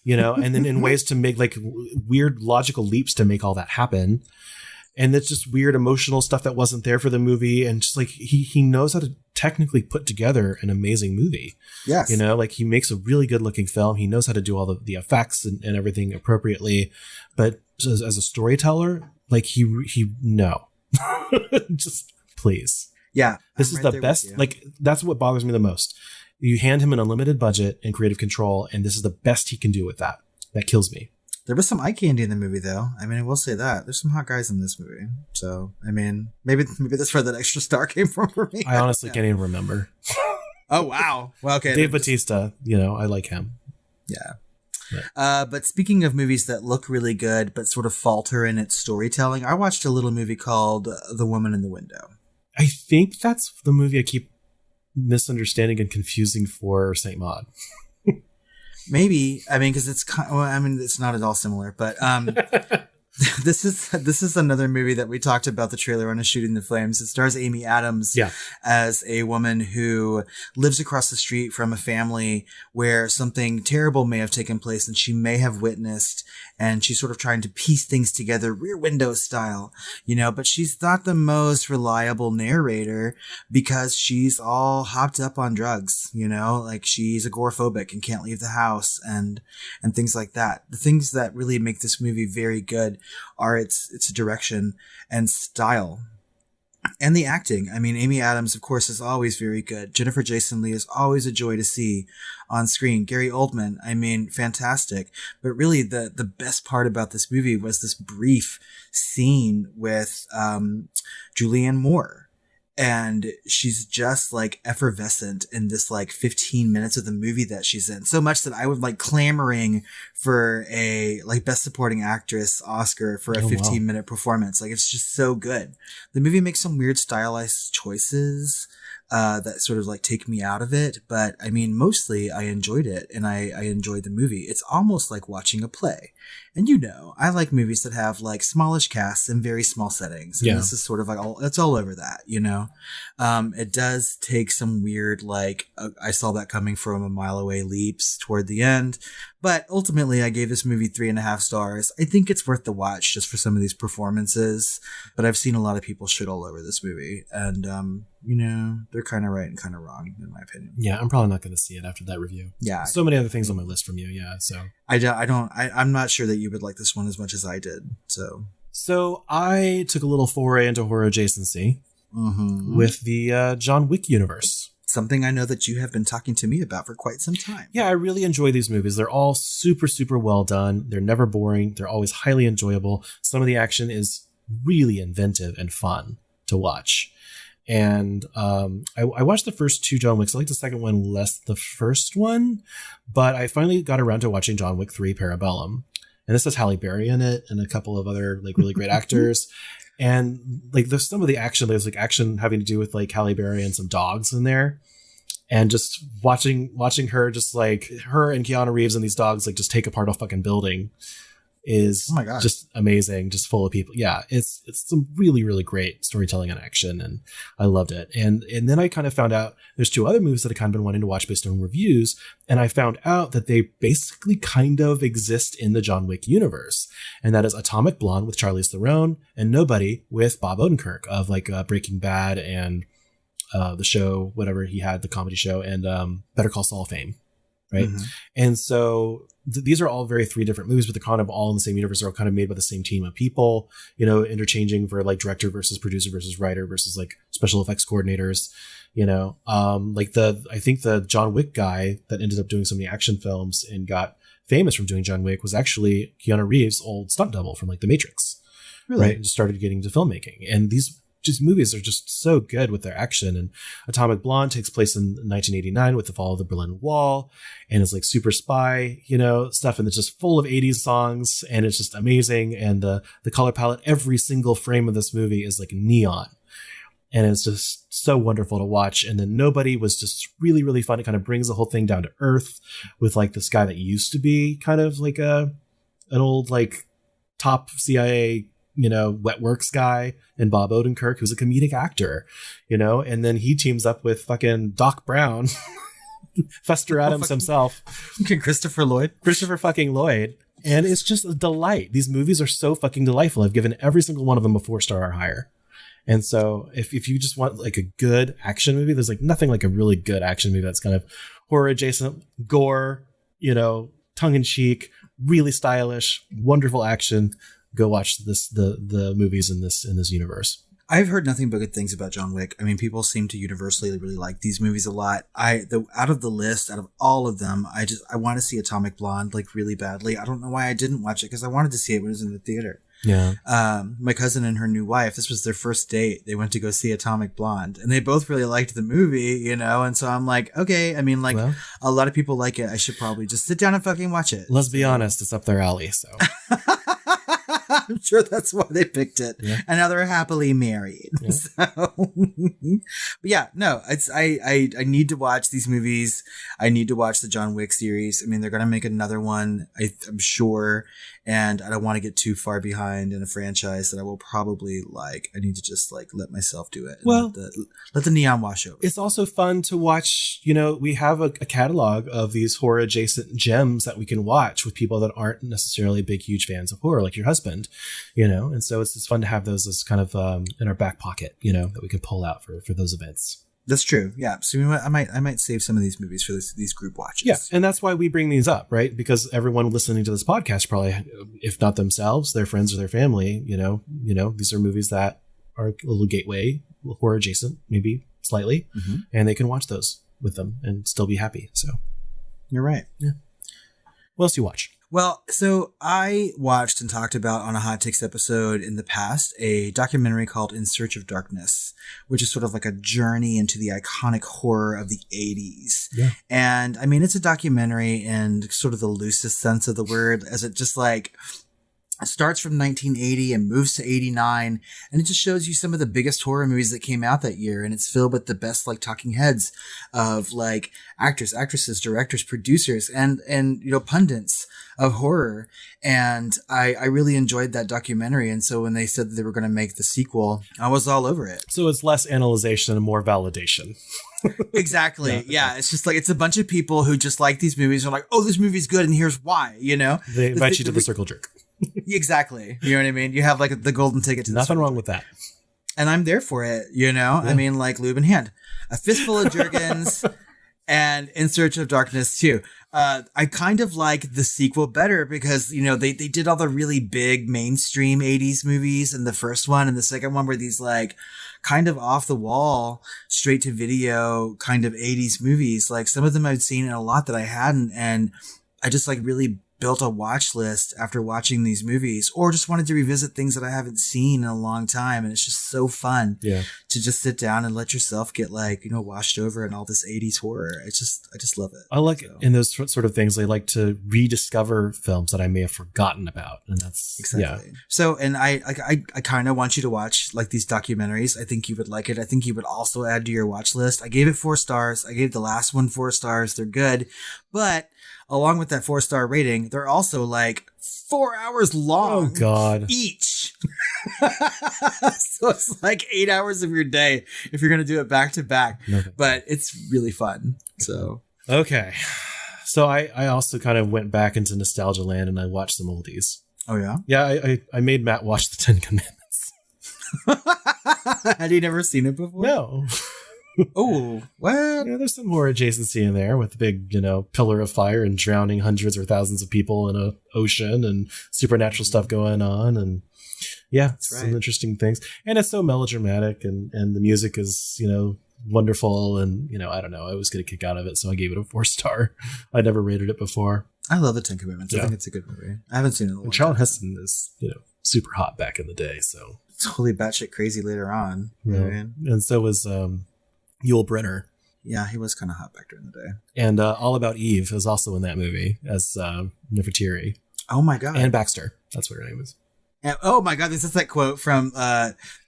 Speaker 2: you know, and then in ways to make like weird logical leaps to make all that happen. And it's just weird emotional stuff that wasn't there for the movie. And just like he knows how to technically put together an amazing movie.
Speaker 1: Yes.
Speaker 2: You know, like he makes a really good looking film. He knows how to do all the effects and everything appropriately. But as a storyteller, like no, just please.
Speaker 1: Yeah.
Speaker 2: This is the best. Like that's what bothers me the most. You hand him an unlimited budget and creative control, and this is the best he can do with that. That kills me.
Speaker 1: There was some eye candy in the movie, though. I mean, I will say that. There's some hot guys in this movie. So, I mean, maybe that's where that extra star came from for me.
Speaker 2: I honestly can't even remember.
Speaker 1: Oh, wow. Well, okay.
Speaker 2: Dave Bautista, you know, I like him.
Speaker 1: Yeah. But speaking of movies that look really good but sort of falter in its storytelling, I watched a little movie called The Woman in the Window.
Speaker 2: I think that's the movie I keep misunderstanding and confusing for Saint Maud.
Speaker 1: Maybe. I mean, because it's it's not at all similar, but this is another movie that we talked about the trailer on, Shooting the Flames. It stars Amy Adams as a woman who lives across the street from a family where something terrible may have taken place and she may have witnessed, and she's sort of trying to piece things together Rear Window style, you know, but she's not the most reliable narrator because she's all hopped up on drugs, you know, like she's agoraphobic and can't leave the house and things like that. The things that really make this movie very good are its direction and style and the acting. I mean, Amy Adams, of course, is always very good. Jennifer Jason Leigh is always a joy to see on screen. Gary Oldman, I mean, fantastic. But really the best part about this movie was this brief scene with Julianne Moore. And she's just like effervescent in this like 15 minutes of the movie that she's in. So much that I was like clamoring for a like best supporting actress Oscar for a 15-minute performance. Like it's just so good. The movie makes some weird stylized choices that sort of like take me out of it. But I mean, mostly I enjoyed it and I enjoyed the movie. It's almost like watching a play. And you know, I like movies that have like smallish casts and very small settings. And this is sort of like it's all over that, you know? It does take some weird, like, I saw that coming from a mile away leaps toward the end. But ultimately, I gave this movie 3.5 stars. I think it's worth the watch just for some of these performances. But I've seen a lot of people shit all over this movie. And, you know, they're kind of right and kind of wrong, in my opinion.
Speaker 2: Yeah, I'm probably not going to see it after that review. Yeah. So many other things on my list from you. Yeah. So
Speaker 1: I'm not sure that you would like this one as much as I did. So I took a little foray into horror adjacency with the John Wick universe. Something I know that you have been talking to me about for quite some time.
Speaker 2: Yeah, I really enjoy these movies. They're all super, super well done. They're never boring. They're always highly enjoyable. Some of the action is really inventive and fun to watch. And I watched the first 2 John Wicks. I liked the second one less the first one, but I finally got around to watching John Wick 3 Parabellum. And this has Halle Berry in it and a couple of other like really great actors. And like there's some of the action, there's like action having to do with like Halle Berry and some dogs in there. And just watching her, just like her and Keanu Reeves and these dogs, like just take apart a fucking building is just amazing, just full of people. Yeah, it's some really, really great storytelling and action, and I loved it. And then I kind of found out there's 2 other movies that I kind of been wanting to watch based on reviews, and I found out that they basically kind of exist in the John Wick universe, and that is Atomic Blonde with Charlize Theron and Nobody with Bob Odenkirk of like Breaking Bad and the show, whatever he had, the comedy show, and Better Call Saul fame. Right. And so these are all 3 different movies, but they're kind of all in the same universe. They're all kind of made by the same team of people, you know, interchanging for like director versus producer versus writer versus like special effects coordinators, you know, I think the John Wick guy that ended up doing some of the action films and got famous from doing John Wick was actually Keanu Reeves' old stunt double from like The Matrix. Really? Right. And just started getting into filmmaking. And these movies are just so good with their action. And Atomic Blonde takes place in 1989 with the fall of the Berlin Wall, and it's like super spy, you know, stuff, and it's just full of 80s songs, and it's just amazing. And the color palette, every single frame of this movie is like neon, And it's just so wonderful to watch. And then Nobody was just really, really fun. It kind of brings the whole thing down to earth with like this guy that used to be kind of like an old like top CIA, wet works guy, and Bob Odenkirk, who's a comedic actor, and then he teams up with fucking Doc Brown, Fester Adams himself. Christopher fucking Lloyd. And it's just a delight. These movies are so fucking delightful. I've given every single one of them a 4-star or higher. And so if you just want like a good action movie, there's like nothing like a really good action movie that's kind of horror adjacent, gore, tongue in cheek, really stylish, wonderful action. Go watch the movies in this universe.
Speaker 1: I've heard nothing but good things about John Wick. I mean, people seem to universally really like these movies a lot. Out of the list, out of all of them, I want to see Atomic Blonde like really badly. I don't know why I didn't watch it, because I wanted to see it when it was in the theater.
Speaker 2: Yeah.
Speaker 1: My cousin and her new wife, this was their first date. They went to go see Atomic Blonde, and they both really liked the movie, and so I'm like, okay, I mean, like, well, a lot of people like it. I should probably just sit down and fucking watch it.
Speaker 2: Let's be honest, it's up their alley, so.
Speaker 1: I'm sure that's why they picked it. Yeah. And now they're happily married. Yeah. So, but yeah, no, I need to watch these movies. I need to watch the John Wick series. I mean, they're going to make another one, I'm sure. And I don't want to get too far behind in a franchise that I will probably like. I need to just like let myself do it.
Speaker 2: Well,
Speaker 1: let the neon wash over.
Speaker 2: It's also fun to watch. We have a catalog of these horror adjacent gems that we can watch with people that aren't necessarily big, huge fans of horror, like your husband, and so it's just fun to have those as kind of in our back pocket, that we can pull out for those events.
Speaker 1: That's true. Yeah. So I might save some of these movies for these group watches.
Speaker 2: Yeah. And that's why we bring these up, right? Because everyone listening to this podcast probably, if not themselves, their friends or their family, these are movies that are a little gateway, horror adjacent, maybe slightly, and they can watch those with them and still be happy. So
Speaker 1: you're right.
Speaker 2: Yeah. What else do you watch?
Speaker 1: Well, so I watched and talked about on a Hot Takes episode in the past a documentary called In Search of Darkness, which is sort of like a journey into the iconic horror of the 80s.
Speaker 2: Yeah.
Speaker 1: And I mean, it's a documentary in sort of the loosest sense of the word, as it just like starts from 1980 and moves to 89, and it just shows you some of the biggest horror movies that came out that year, and it's filled with the best like talking heads of like actors, actresses, directors, producers, and pundits of horror. And I really enjoyed that documentary, and so when they said that they were going to make the sequel, I was all over it.
Speaker 2: So it's less analyzation and more validation.
Speaker 1: Exactly. Yeah. It's just like, it's a bunch of people who just like these movies and are like, oh, this movie's good and here's why,
Speaker 2: They invite you to the circle jerk.
Speaker 1: Exactly. You know what I mean? You have like the golden ticket to the
Speaker 2: Nothing wrong with that.
Speaker 1: And I'm there for it, Yeah. I mean, like lube in hand. A fistful of Jergens and In Search of Darkness too. I kind of like the sequel better because, they did all the really big mainstream 80s movies in the first one, and the second one were these like kind of off the wall, straight to video kind of 80s movies. Like some of them I'd seen and a lot that I hadn't. And I just like really built a watch list after watching these movies, or just wanted to revisit things that I haven't seen in a long time. And it's just so fun to just sit down and let yourself get like, washed over in all this 80s horror. I just love it.
Speaker 2: I like in those sort of things, I like to rediscover films that I may have forgotten about. And that's
Speaker 1: exactly. Yeah. So, and I kind of want you to watch like these documentaries. I think you would like it. I think you would also add to your watch list. I gave it 4 stars. I gave the last one 4 stars. They're good. But along with that 4-star rating, they're also like 4 hours long.
Speaker 2: Oh God.
Speaker 1: Each. So it's like 8 hours of your day if you're going to do it back to back. Okay. But it's really fun. So.
Speaker 2: Okay. So I also kind of went back into nostalgia land and I watched some oldies.
Speaker 1: Oh yeah?
Speaker 2: Yeah. I made Matt watch the 10 Commandments.
Speaker 1: Had he never seen it before?
Speaker 2: No.
Speaker 1: Oh, what?
Speaker 2: Yeah, there's some horror adjacency in there with the big, pillar of fire and drowning hundreds or thousands of people in an ocean and supernatural stuff going on. And yeah, some interesting things. And it's so melodramatic and the music is, wonderful. And, I don't know, I always get a kick out of it. So I gave it a 4-star. I never rated it before.
Speaker 1: I love the 10 Commandments. Yeah. I think it's a good movie. I haven't seen it in a long time.
Speaker 2: Charlton Heston is, super hot back in the day. So
Speaker 1: totally batshit crazy later on.
Speaker 2: Yeah. Right? And so was, Yul Brynner.
Speaker 1: Yeah, he was kind of hot back during the day.
Speaker 2: And All About Eve is also in that movie as Nefertiti.
Speaker 1: Oh my God.
Speaker 2: And Baxter. That's what her name is.
Speaker 1: And, oh my God, this is that quote from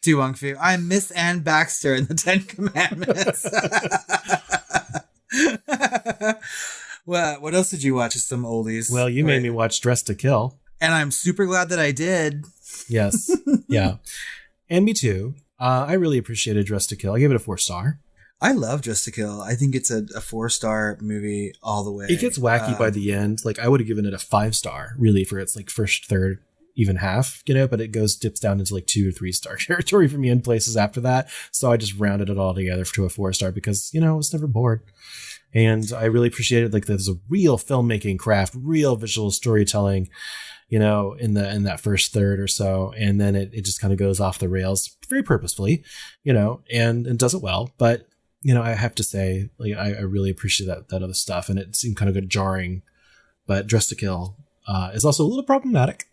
Speaker 1: Tu Wong Fu. I'm Miss Ann Baxter in the Ten Commandments. Well, what else did you watch? Just some oldies.
Speaker 2: Well, you made me watch Dress to Kill.
Speaker 1: And I'm super glad that I did.
Speaker 2: Yes. Yeah. And me too. I really appreciated Dress to Kill. I gave it a 4-star.
Speaker 1: I love Dress to Kill. I think it's a 4-star movie all the way.
Speaker 2: It gets wacky by the end. Like, I would have given it a 5-star, really, for its like first, third, even half, but it dips down into like 2 or 3-star territory for me in places after that. So I just rounded it all together to a 4-star because, I was never bored. And I really appreciated like there's a real filmmaking craft, real visual storytelling, in that first third or so. And then it just kind of goes off the rails very purposefully, and does it well. But, I have to say, like, I really appreciate that other stuff. And it seemed kind of jarring, but Dress to Kill is also a little problematic,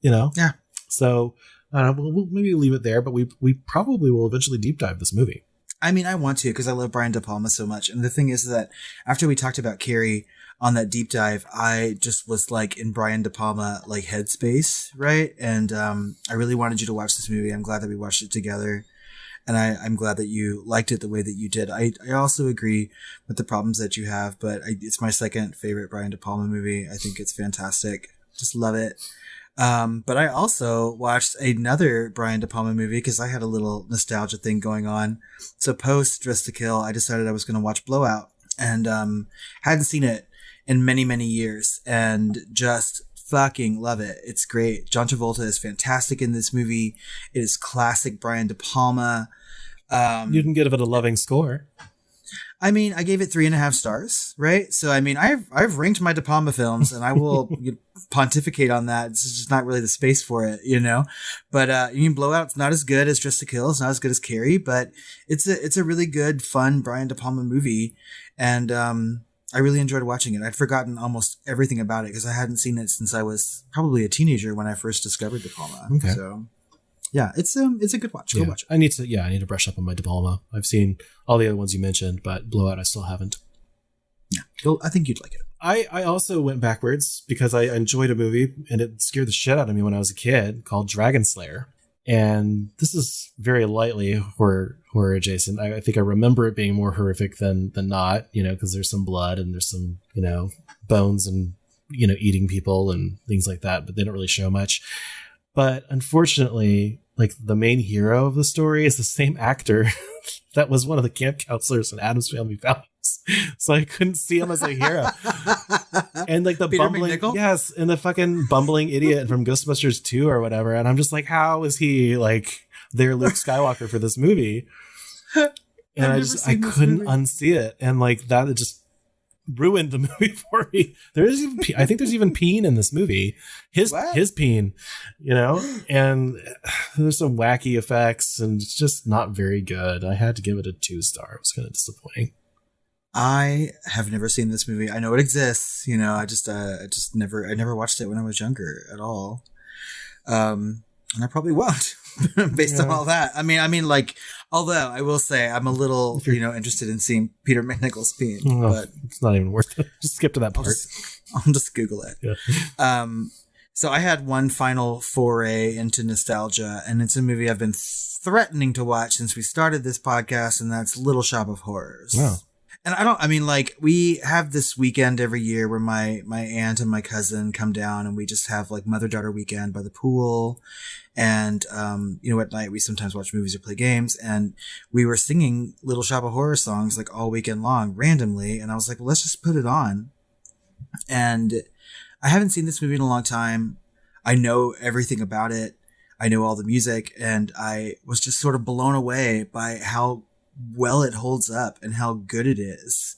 Speaker 1: Yeah.
Speaker 2: So I don't know, we'll maybe leave it there, but we probably will eventually deep dive this movie.
Speaker 1: I mean, I want to because I love Brian De Palma so much. And the thing is that after we talked about Carrie on that deep dive, I just was like in Brian De Palma like headspace, right? And I really wanted you to watch this movie. I'm glad that we watched it together. And I'm glad that you liked it the way that you did. I also agree with the problems that you have, but it's my second favorite Brian De Palma movie. I think it's fantastic. Just love it. But I also watched another Brian De Palma movie because I had a little nostalgia thing going on. So post Dress to Kill, I decided I was going to watch Blowout and hadn't seen it in many, many years and just fucking love it. It's great. John Travolta is fantastic in this movie. It is classic Brian De Palma.
Speaker 2: You can give it a loving score.
Speaker 1: I mean, I gave it 3.5 stars, right? So, I mean, I've ranked my De Palma films and I will pontificate on that. It's just not really the space for it, But, Blowout's not as good as Dress to Kill. It's not as good as Carrie, but it's a really good, fun Brian De Palma movie. And, I really enjoyed watching it. I'd forgotten almost everything about it because I hadn't seen it since I was probably a teenager when I first discovered De Palma. Okay. So, yeah, it's a good watch. Go watch it.
Speaker 2: I need to brush up on my De Palma. I've seen all the other ones you mentioned, but Blowout I still haven't.
Speaker 1: Yeah, I think you'd like it.
Speaker 2: I also went backwards because I enjoyed a movie and it scared the shit out of me when I was a kid called Dragon Slayer. And this is very lightly horror adjacent. I think I remember it being more horrific than not, because there's some blood and there's some, bones and, eating people and things like that, but they don't really show much. But unfortunately, like the main hero of the story is the same actor that was one of the camp counselors in Addams Family Values. So I couldn't see him as a hero. And like the
Speaker 1: Peter
Speaker 2: bumbling,
Speaker 1: McNichol?
Speaker 2: yes, and the fucking bumbling idiot from Ghostbusters 2 or whatever. And I'm just like, how is he like their Luke Skywalker for this movie? And I couldn't unsee it. And like that, it just ruined the movie for me. I think there's even peen in this movie. His peen, and there's some wacky effects and it's just not very good. I had to give it a 2-star. It was kind of disappointing.
Speaker 1: I have never seen this movie. I know it exists. I never watched it when I was younger at all. And I probably won't based on all that. I mean, like, although I will say I'm a little, interested in seeing Peter McNichol's peen, but
Speaker 2: it's not even worth it. Just skip to that part.
Speaker 1: I'll just Google it. Yeah. So I had one final foray into nostalgia, and it's a movie I've been threatening to watch since we started this podcast, and that's Little Shop of Horrors.
Speaker 2: Wow.
Speaker 1: And we have this weekend every year where my aunt and my cousin come down and we just have like mother-daughter weekend by the pool. And, at night we sometimes watch movies or play games, and we were singing Little Shop of Horror songs like all weekend long randomly. And I was like, well, let's just put it on. And I haven't seen this movie in a long time. I know everything about it. I know all the music, and I was just sort of blown away by how well it holds up and how good it is.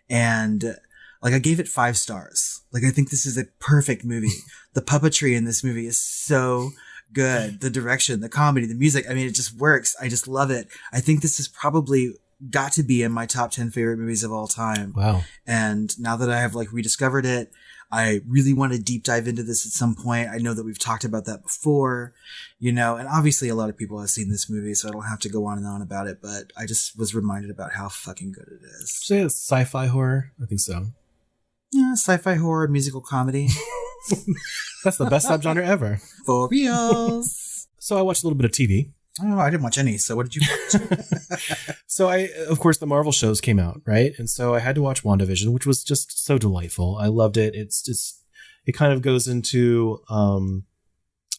Speaker 1: And like, I gave it 5 stars. Like, I think this is a perfect movie. The puppetry in this movie is so good. The direction, the comedy, the music. I mean, it just works. I just love it. I think this is probably got to be in my top 10 favorite movies of all time.
Speaker 2: Wow.
Speaker 1: And now that I have like rediscovered it, I really want to deep dive into this at some point. I know that we've talked about that before, and obviously a lot of people have seen this movie, so I don't have to go on and on about it, but I just was reminded about how fucking good it is.
Speaker 2: Say it's sci-fi horror? I think so.
Speaker 1: Yeah, sci-fi horror, musical comedy.
Speaker 2: That's the best subgenre ever.
Speaker 1: For reals.
Speaker 2: So I watched a little bit of TV.
Speaker 1: Oh, I didn't watch any. So what did you watch?
Speaker 2: So of course, the Marvel shows came out, right? And so I had to watch WandaVision, which was just so delightful. I loved it. It kind of goes into,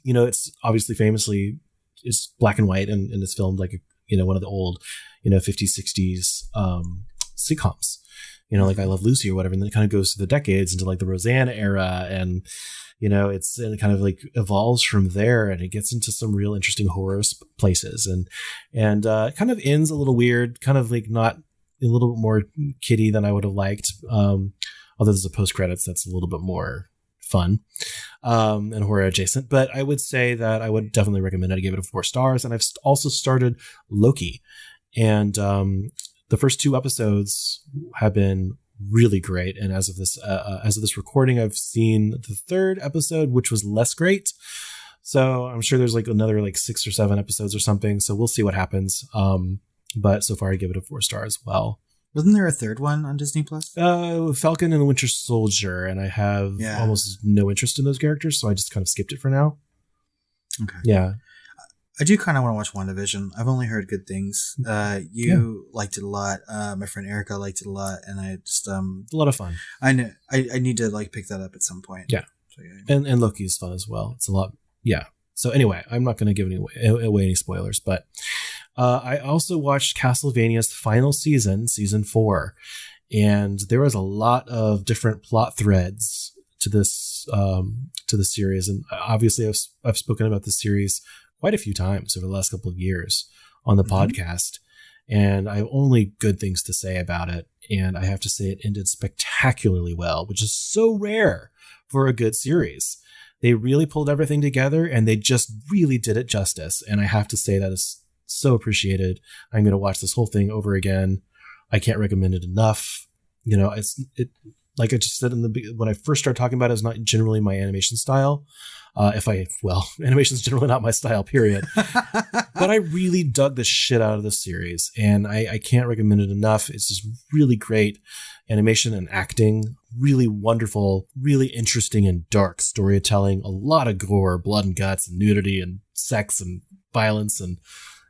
Speaker 2: it's obviously famously, it's black and white and it's filmed like, one of the old, 50s, 60s sitcoms, like I Love Lucy or whatever. And then it kind of goes through the decades into like the Roseanne era and, and it kind of like evolves from there and it gets into some real interesting horror places and it kind of ends a little weird, kind of like not a little bit more kiddie than I would have liked. Although there's a post credits that's a little bit more fun and horror adjacent, but I would say that I would definitely recommend it. I give it 4 stars. And I've also started Loki, and the first 2 episodes have been really great. And as of this recording, I've seen the 3rd episode, which was less great. So I'm sure there's like another like 6 or 7 episodes or something. So we'll see what happens. But so far I give it 4 stars. Well,
Speaker 1: wasn't there a 3rd one on Disney Plus?
Speaker 2: Falcon and the Winter Soldier, and I have almost no interest in those characters, so I just kind of skipped it for now.
Speaker 1: Okay.
Speaker 2: Yeah.
Speaker 1: I do kind of want to watch WandaVision. I've only heard good things. You liked it a lot. My friend Erica liked it a lot, and I just
Speaker 2: it's a lot of fun.
Speaker 1: I know I need to like pick that up at some point.
Speaker 2: Yeah.
Speaker 1: So, yeah.
Speaker 2: And Loki is fun as well. It's a lot. Yeah. So anyway, I'm not going to give away any spoilers, but I also watched Castlevania's final season 4, and there was a lot of different plot threads to this series. And obviously I've spoken about this series quite a few times over the last couple of years on the podcast, and I have only good things to say about it. And I have to say it ended spectacularly well, which is so rare for a good series. They really pulled everything together and they just really did it justice. And I have to say that is so appreciated. I'm going to watch this whole thing over again. I can't recommend it enough. It like I just said when I first started talking about it, it's not generally my animation style. Animation is generally not my style, period. But I really dug the shit out of this series, and I can't recommend it enough. It's just really great animation and acting, really wonderful, really interesting and dark storytelling, a lot of gore, blood and guts, and nudity and sex and violence, and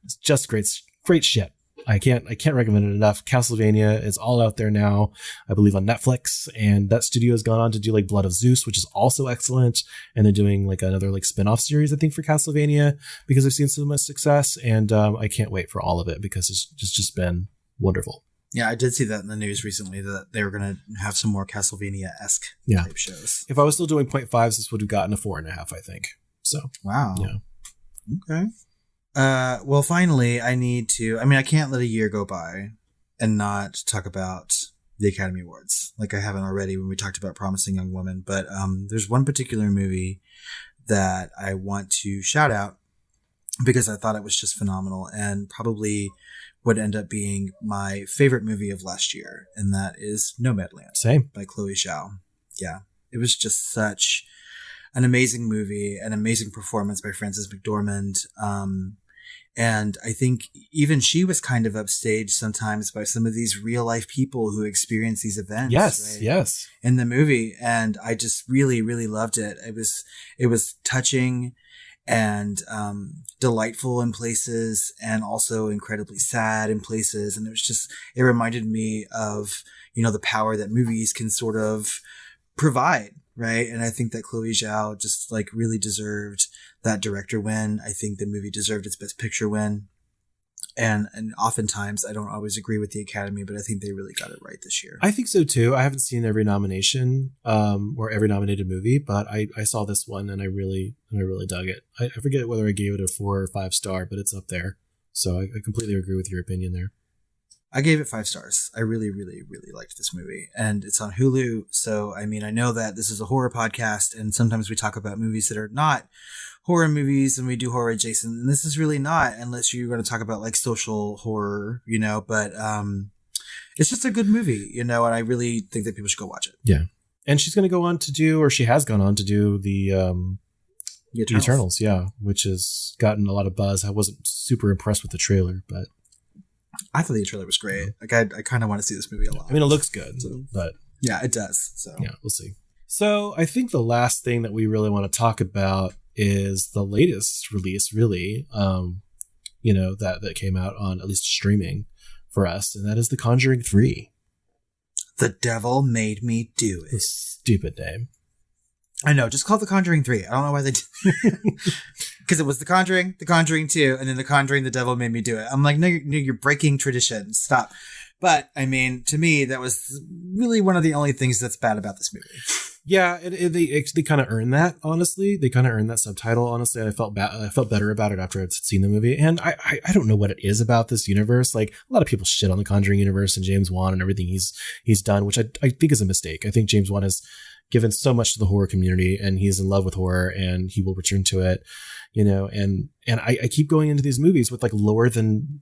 Speaker 2: it's just great shit. I can't recommend it enough. Castlevania is all out there now, I believe on Netflix, and that studio has gone on to do like Blood of Zeus, which is also excellent. And they're doing like another like spin-off series, I think, for Castlevania because they've seen so much success. And I can't wait for all of it because it's just been wonderful.
Speaker 1: Yeah, I did see that in the news recently that they were going to have some more Castlevania-esque type shows.
Speaker 2: If I was still doing 0.5s, this would have gotten a 4.5, I think. So
Speaker 1: wow.
Speaker 2: Yeah.
Speaker 1: Okay. Well, finally, I can't let a year go by and not talk about the Academy Awards like I haven't already when we talked about Promising Young Woman. But there's one particular movie that I want to shout out because I thought it was just phenomenal and probably would end up being my favorite movie of last year. And that is Nomadland.
Speaker 2: Same.
Speaker 1: By Chloe Zhao. Yeah. It was just such an amazing movie, an amazing performance by Frances McDormand. And I think even she was kind of upstaged sometimes by some of these real life people who experience these events.
Speaker 2: Yes, right? Yes.
Speaker 1: In the movie. And I just really, really loved it. It was touching and delightful in places and also incredibly sad in places. And it reminded me of, the power that movies can sort of provide. Right. And I think that Chloe Zhao just like really deserved that director win. I think the movie deserved its best picture win. And oftentimes I don't always agree with the Academy, but I think they really got it right this year.
Speaker 2: I think so too. I haven't seen every nomination or every nominated movie, but I saw this one and I really dug it. I forget whether I gave it a 4 or 5 star, but it's up there. So I completely agree with your opinion there.
Speaker 1: I gave it 5 stars. I really, really, really liked this movie. And it's on Hulu. So, I know that this is a horror podcast, and sometimes we talk about movies that are not horror movies and we do horror adjacent. And this is really not, unless you're going to talk about like social horror, but it's just a good movie, and I really think that people should go watch it.
Speaker 2: Yeah. And she's going to go on to do, or she has gone on to do the Eternals. Yeah, which has gotten a lot of buzz. I wasn't super impressed with the trailer, but
Speaker 1: I thought the trailer was great. Like I kind of want to see this movie a lot.
Speaker 2: It looks good, but
Speaker 1: yeah, it does. So
Speaker 2: yeah, we'll see. So I think the last thing that we really want to talk about is the latest release, really, that came out on at least streaming for us, and that is The Conjuring 3.
Speaker 1: The Devil Made Me Do It.
Speaker 2: The stupid name.
Speaker 1: I know, just call it The Conjuring 3. I don't know why they did. Because it was The Conjuring 2, and then The Conjuring, The Devil Made Me Do It. I'm like, no, you're breaking tradition. Stop. But, I mean, to me, that was really one of the only things that's bad about this movie.
Speaker 2: Yeah, they kind of earned that, honestly. They kind of earned that subtitle, honestly. I felt better about it after I'd seen the movie. And I don't know what it is about this universe. Like, a lot of people shit on the Conjuring universe and James Wan and everything he's done, which I think is a mistake. I think James Wan has given so much to the horror community, and he's in love with horror, and he will return to it, and I keep going into these movies with like lower than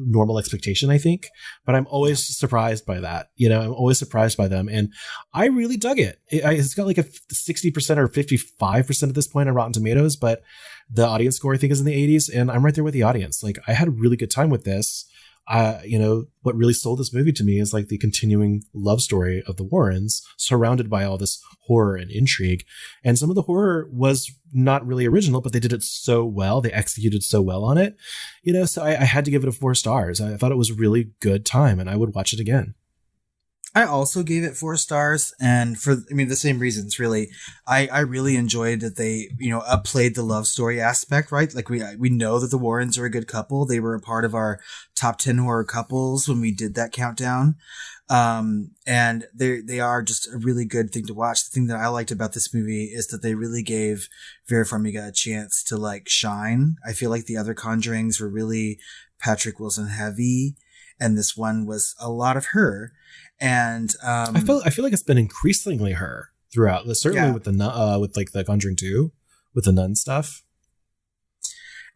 Speaker 2: normal expectation, I think, but I'm always surprised by that. I'm always surprised by them, and I really dug it. It's got like a 60% or 55% at this point on Rotten Tomatoes, but the audience score I think is in the 80s, and I'm right there with the audience. Like, I had a really good time with this. What really sold this movie to me is like the continuing love story of the Warrens, surrounded by all this horror and intrigue. And some of the horror was not really original, but they did it so well. They executed so well on it, so I had to give it 4 stars. I thought it was a really good time, and I would watch it again.
Speaker 1: I also gave it 4 stars, and the same reasons, really. I really enjoyed that they, upplayed the love story aspect, right? Like, we know that the Warrens are a good couple. They were a part of our top 10 horror couples when we did that countdown. And they are just a really good thing to watch. The thing that I liked about this movie is that they really gave Vera Farmiga a chance to like shine. I feel like the other Conjurings were really Patrick Wilson heavy, and this one was a lot of her. And I feel like it's been increasingly her throughout. Certainly with the Conjuring 2, with the nun stuff.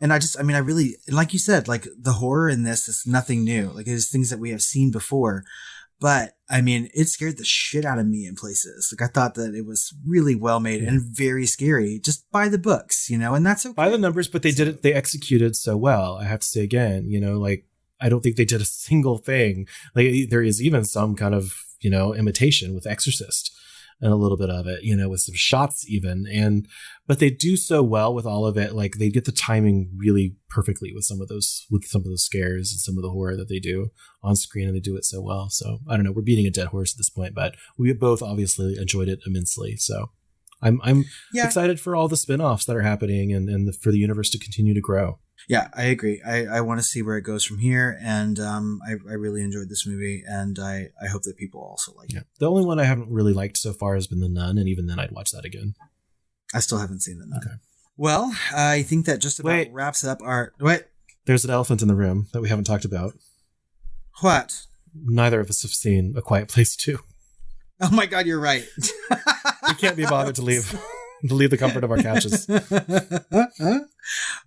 Speaker 1: And I really, like you said, like the horror in this is nothing new. Like, it is things that we have seen before. But it scared the shit out of me in places. Like, I thought that it was really well made and very scary, just by the books, and that's okay. By the numbers, but they executed so well. I have to say again, I don't think they did a single thing. Like, there is even some kind of, imitation with Exorcist and a little bit of it, with some shots even. But they do so well with all of it. Like, they get the timing really perfectly with some of those scares and some of the horror that they do on screen, and they do it so well. So I don't know, we're beating a dead horse at this point, but we both obviously enjoyed it immensely. So I'm excited for all the spin-offs that are happening and for the universe to continue to grow. Yeah, I agree. I want to see where it goes from here, and I really enjoyed this movie, and I hope that people also like it. The only one I haven't really liked so far has been The Nun, and even then I'd watch that again. I still haven't seen The Nun. Okay. Well, I think that just about wraps up our... Wait. There's an elephant in the room that we haven't talked about. What? Neither of us have seen A Quiet Place 2. Oh my God, you're right. We can't be bothered to leave the comfort of our couches.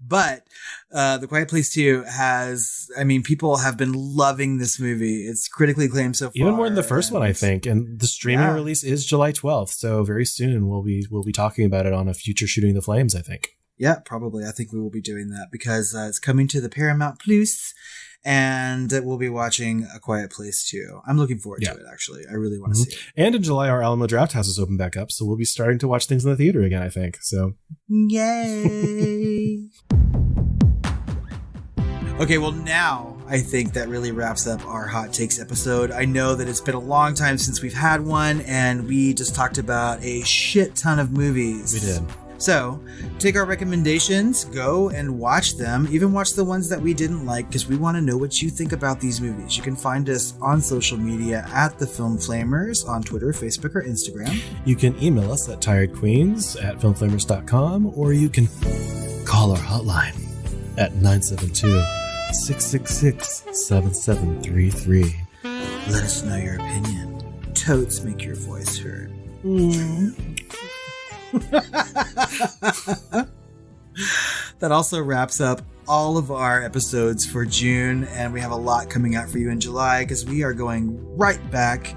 Speaker 1: But The Quiet Place 2 has, people have been loving this movie. It's critically acclaimed so far. Even more than the first one, I think. And the streaming release is July 12th. So very soon we'll be talking about it on a future Shooting the Flames, I think. Yeah, probably. I think we will be doing that because it's coming to the Paramount Plus, and we'll be watching A Quiet Place 2. I'm looking forward to it, actually. I really want to see it. And in July, our Alamo Draft House is open back up, so we'll be starting to watch things in the theater again, I think. So, yay! Okay, well, now I think that really wraps up our Hot Takes episode. I know that it's been a long time since we've had one, and we just talked about a shit ton of movies. We did. So, take our recommendations, go and watch them, even watch the ones that we didn't like, because we want to know what you think about these movies. You can find us on social media at The Film Flamers on Twitter, Facebook, or Instagram. You can email us at tiredqueens@filmflamers.com, or you can call our hotline at 972-666-7733. Let us know your opinion. Totes make your voice heard. That also wraps up all of our episodes for June, and we have a lot coming out for you in July because we are going right back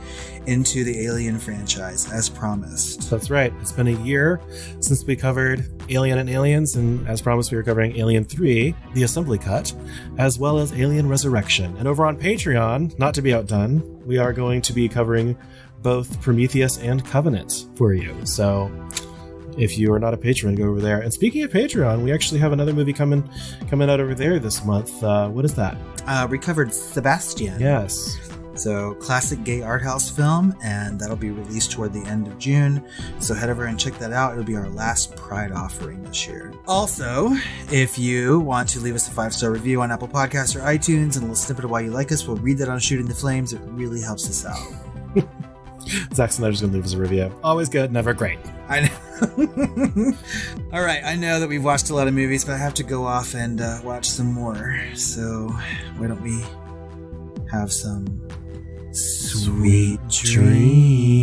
Speaker 1: into the Alien franchise as promised. That's right. It's been a year since we covered Alien and Aliens, and as promised, we are covering Alien 3, the Assembly Cut, as well as Alien Resurrection. And over on Patreon, not to be outdone, we are going to be covering
Speaker 2: both Prometheus and Covenant for you. So if you are not a patron, go over there. And speaking of Patreon, we actually have another movie coming out over there this month. What is that?
Speaker 1: We covered Sebastian.
Speaker 2: Yes.
Speaker 1: So, classic gay art house film, and that'll be released toward the end of June. So head over and check that out. It'll be our last Pride offering this year. Also, if you want to leave us a 5-star review on Apple Podcasts or iTunes and a little snippet of why you like us, we'll read that on Shooting the Flames. It really helps us out.
Speaker 2: Zack Snyder's going to leave us a review. Always good, never great.
Speaker 1: I know. All right, I know that we've watched a lot of movies, but I have to go off and watch some more. So why don't we have some sweet dreams?